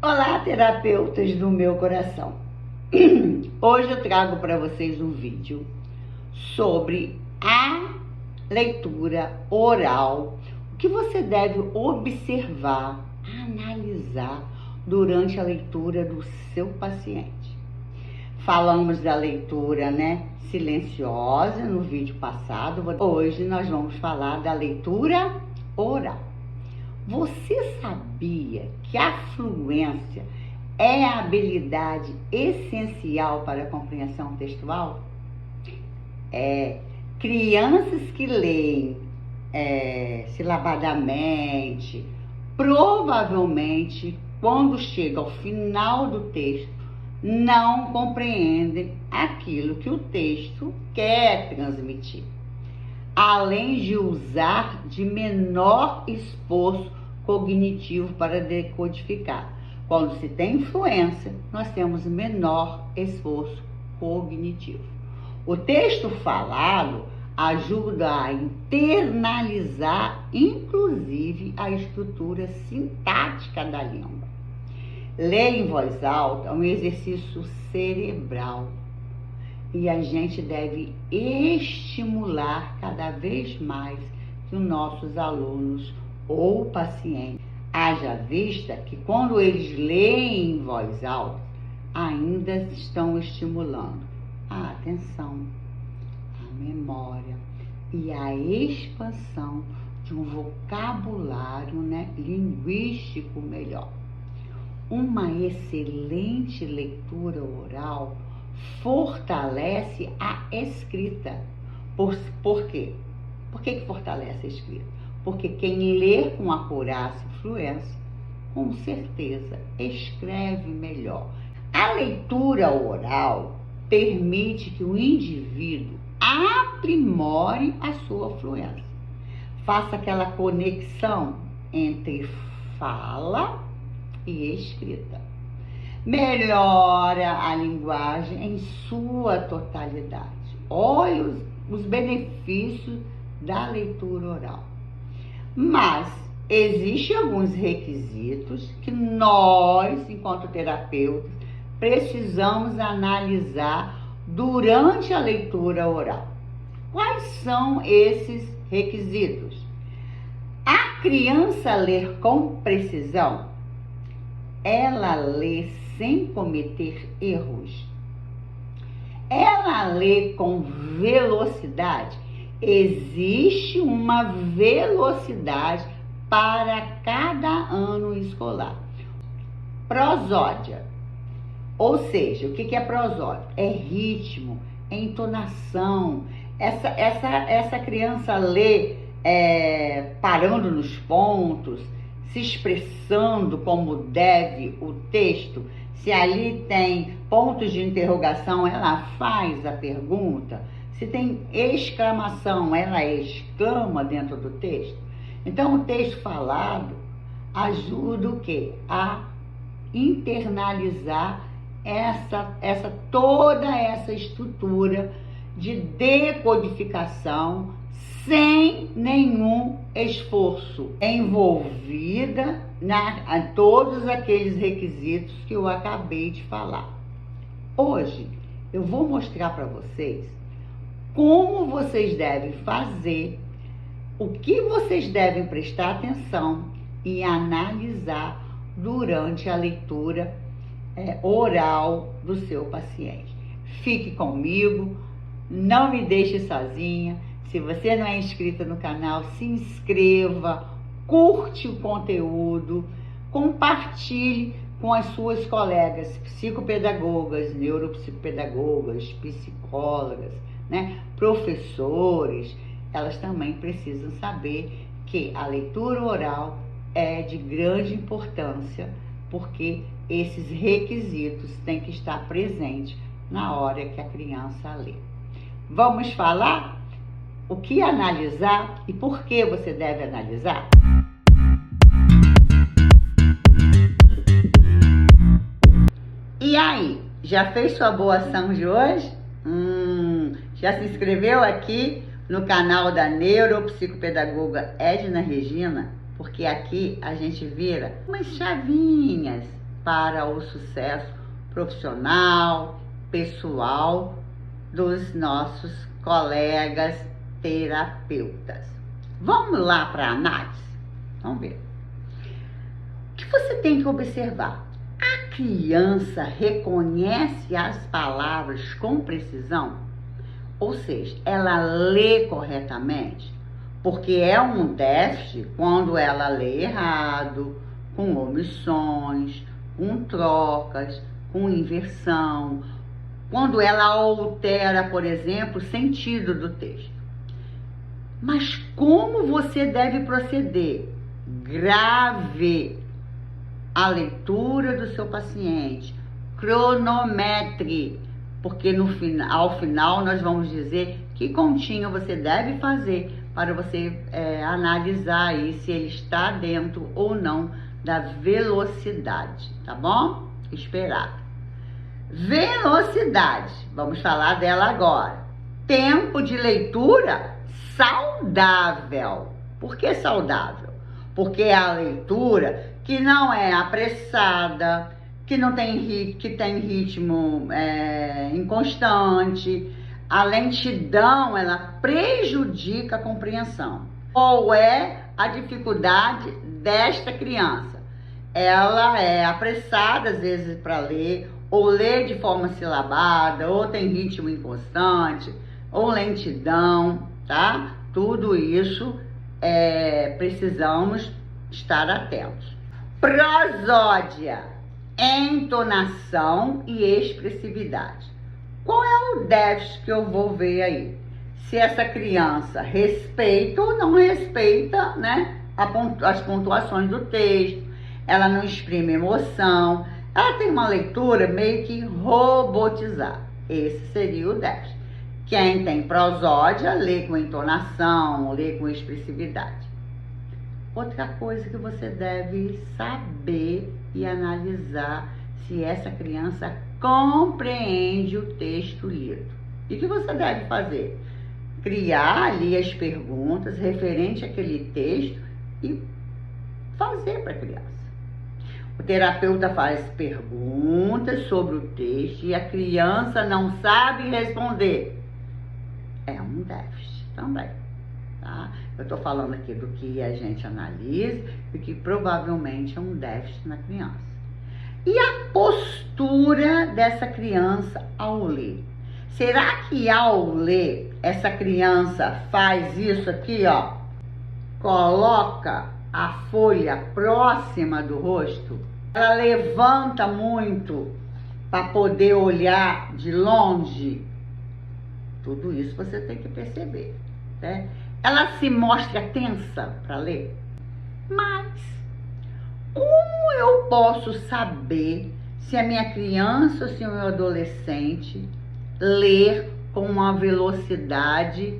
Olá, terapeutas do meu coração. Hoje eu trago para vocês um vídeo sobre a leitura oral, o que você deve observar, analisar durante a leitura do seu paciente. Falamos da leitura, silenciosa no vídeo passado. Hoje nós vamos falar da leitura oral. Você sabia que a fluência é a habilidade essencial para a compreensão textual? Crianças que leem silabadamente, provavelmente, quando chega ao final do texto, não compreendem aquilo que o texto quer transmitir, além de usar de menor esforço cognitivo para decodificar. Quando se tem influência, nós temos menor esforço cognitivo. O texto falado ajuda a internalizar, inclusive, a estrutura sintática da língua. Ler em voz alta é um exercício cerebral e a gente deve estimular cada vez mais que os nossos alunos ou pacientes, haja vista que quando eles leem em voz alta, ainda estão estimulando a atenção, a memória e a expansão de um vocabulário linguístico melhor. Uma excelente leitura oral fortalece a escrita. Por quê? Por que fortalece a escrita? Porque quem lê com acurácia e fluência, com certeza, escreve melhor. A leitura oral permite que o indivíduo aprimore a sua fluência. Faça aquela conexão entre fala e escrita. Melhora a linguagem em sua totalidade. Olha os benefícios da leitura oral. Mas existem alguns requisitos que nós, enquanto terapeutas, precisamos analisar durante a leitura oral. Quais são esses requisitos? A criança ler com precisão? Ela lê sem cometer erros? Ela lê com velocidade? Existe uma velocidade para cada ano escolar. Prosódia, ou seja, o que é prosódia? É ritmo, é entonação. Essa criança lê parando nos pontos, se expressando como deve o texto. Se ali tem pontos de interrogação, ela faz a pergunta. Se tem exclamação, ela exclama dentro do texto. Então, o texto falado ajuda o quê? A internalizar toda essa estrutura de decodificação sem nenhum esforço, envolvida a todos aqueles requisitos que eu acabei de falar. Hoje, eu vou mostrar para vocês como vocês devem fazer, o que vocês devem prestar atenção e analisar durante a leitura oral do seu paciente. Fique comigo, não me deixe sozinha. Se você não é inscrita no canal, se inscreva, curte o conteúdo, compartilhe com as suas colegas psicopedagogas, neuropsicopedagogas, psicólogas, professores. Elas também precisam saber que a leitura oral é de grande importância, porque esses requisitos têm que estar presentes na hora que a criança lê. Vamos falar o que analisar e por que você deve analisar? E aí, já fez sua boa ação de hoje? Já se inscreveu aqui no canal da neuropsicopedagoga Edna Regina? Porque aqui a gente vira umas chavinhas para o sucesso profissional, pessoal dos nossos colegas terapeutas. Vamos lá para a análise? Vamos ver. O que você tem que observar? A criança reconhece as palavras com precisão? Ou seja, ela lê corretamente? Porque é um déficit quando ela lê errado, com omissões, com trocas, com inversão, quando ela altera, por exemplo, o sentido do texto. Mas como você deve proceder? Grave a leitura do seu paciente, cronometre, porque ao final nós vamos dizer que continha você deve fazer para você analisar aí se ele está dentro ou não da velocidade, tá bom? Esperado. Velocidade, vamos falar dela agora. Tempo de leitura saudável. Por que saudável? Porque é a leitura que não é apressada, que tem ritmo inconstante. A lentidão, ela prejudica a compreensão. Qual é a dificuldade desta criança? Ela é apressada, às vezes, para ler, ou lê de forma silabada, ou tem ritmo inconstante, ou lentidão, tá? Tudo isso precisamos estar atentos. Prosódia, entonação e expressividade. Qual é o déficit que eu vou ver aí? Se essa criança respeita ou não respeita, né, as pontuações do texto, ela não exprime emoção, ela tem uma leitura meio que robotizada. Esse seria o déficit. Quem tem prosódia, lê com entonação, lê com expressividade. Outra coisa que você deve saber e analisar se essa criança compreende o texto lido. E o que você deve fazer? Criar ali as perguntas referente àquele texto e fazer para a criança. O terapeuta faz perguntas sobre o texto e a criança não sabe responder. É um déficit também, tá? Eu estou falando aqui do que a gente analisa e que provavelmente é um déficit na criança. E a postura dessa criança ao ler? Será que ao ler, essa criança faz isso aqui, ó? Coloca a folha próxima do rosto? Ela levanta muito para poder olhar de longe? Tudo isso você tem que perceber, né? Ela se mostra tensa para ler? Mas como eu posso saber se a minha criança ou se o meu adolescente ler com uma velocidade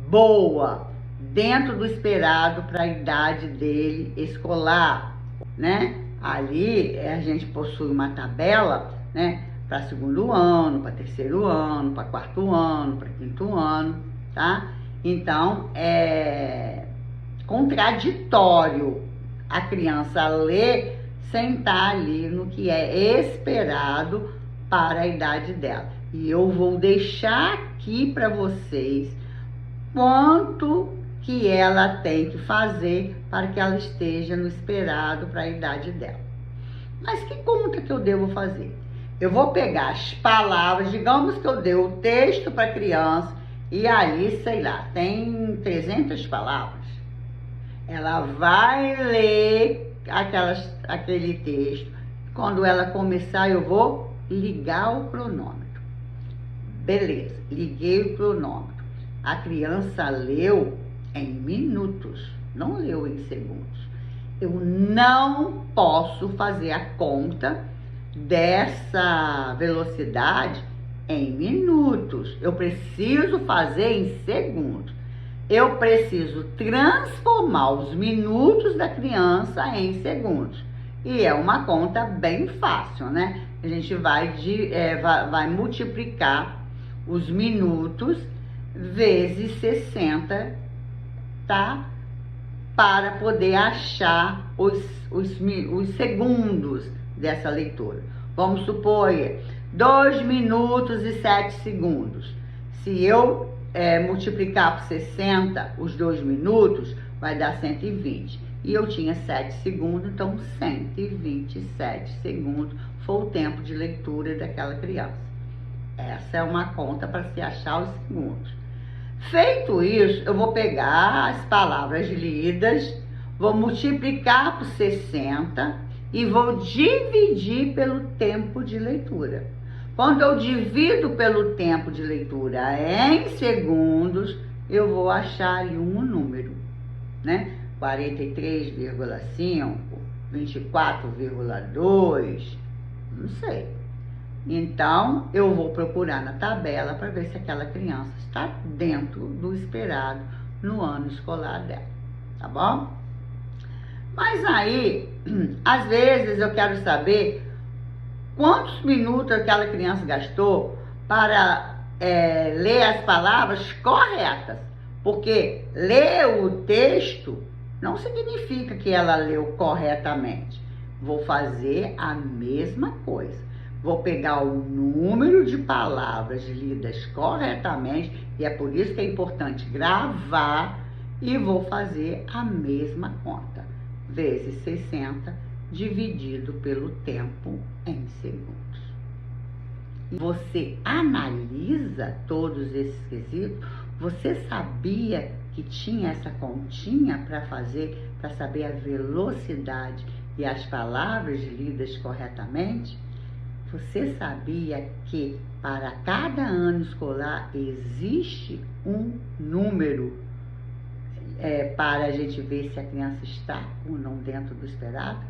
boa, dentro do esperado para a idade dele escolar, né? Ali a gente possui uma tabela, né? Para segundo ano, para terceiro ano, para quarto ano, para quinto ano, tá? Então, é contraditório a criança ler sem estar ali no que é esperado para a idade dela. E eu vou deixar aqui para vocês quanto que ela tem que fazer para que ela esteja no esperado para a idade dela. Mas que conta que eu devo fazer? Eu vou pegar as palavras, digamos que eu dei o texto para a criança e ali, sei lá, tem 300 palavras. Ela vai ler aquele texto. Quando ela começar, eu vou ligar o cronômetro. Beleza, liguei o cronômetro. A criança leu em minutos, não leu em segundos. Eu não posso fazer a conta dessa velocidade em minutos. Eu preciso fazer em segundos. Eu preciso transformar os minutos da criança em segundos. E é uma conta bem fácil, né? A gente vai multiplicar os minutos vezes 60, tá? Para poder achar os segundos dessa leitura. Vamos supor 2 minutos e 7 segundos. Se eu multiplicar por 60 os 2 minutos, vai dar 120. E eu tinha 7 segundos, então 127 segundos foi o tempo de leitura daquela criança. Essa é uma conta para se achar os segundos. Feito isso, eu vou pegar as palavras lidas, vou multiplicar por 60 e vou dividir pelo tempo de leitura. Quando eu divido pelo tempo de leitura em segundos, eu vou achar ali um número, né? 43,5, 24,2, não sei. Então, eu vou procurar na tabela para ver se aquela criança está dentro do esperado no ano escolar dela, tá bom? Mas aí, às vezes eu quero saber quantos minutos aquela criança gastou para ler as palavras corretas. Porque ler o texto não significa que ela leu corretamente. Vou fazer a mesma coisa. Vou pegar o número de palavras lidas corretamente, e é por isso que é importante gravar, e vou fazer a mesma conta. Vezes 60 dividido pelo tempo em segundos. Você analisa todos esses quesitos? Você sabia que tinha essa continha para fazer, para saber a velocidade e as palavras lidas corretamente? Você sabia que para cada ano escolar existe um número para a gente ver se a criança está ou não dentro do esperado?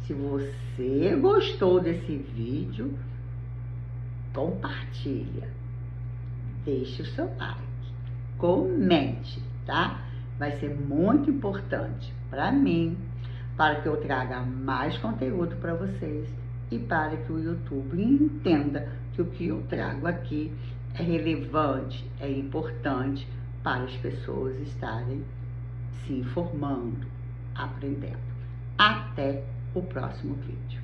Se você gostou desse vídeo, compartilha, deixe o seu like, comente, tá? Vai ser muito importante para mim, para que eu traga mais conteúdo para vocês e para que o YouTube entenda que o que eu trago aqui é relevante, é importante para as pessoas estarem se informando, aprendendo. Até o próximo vídeo.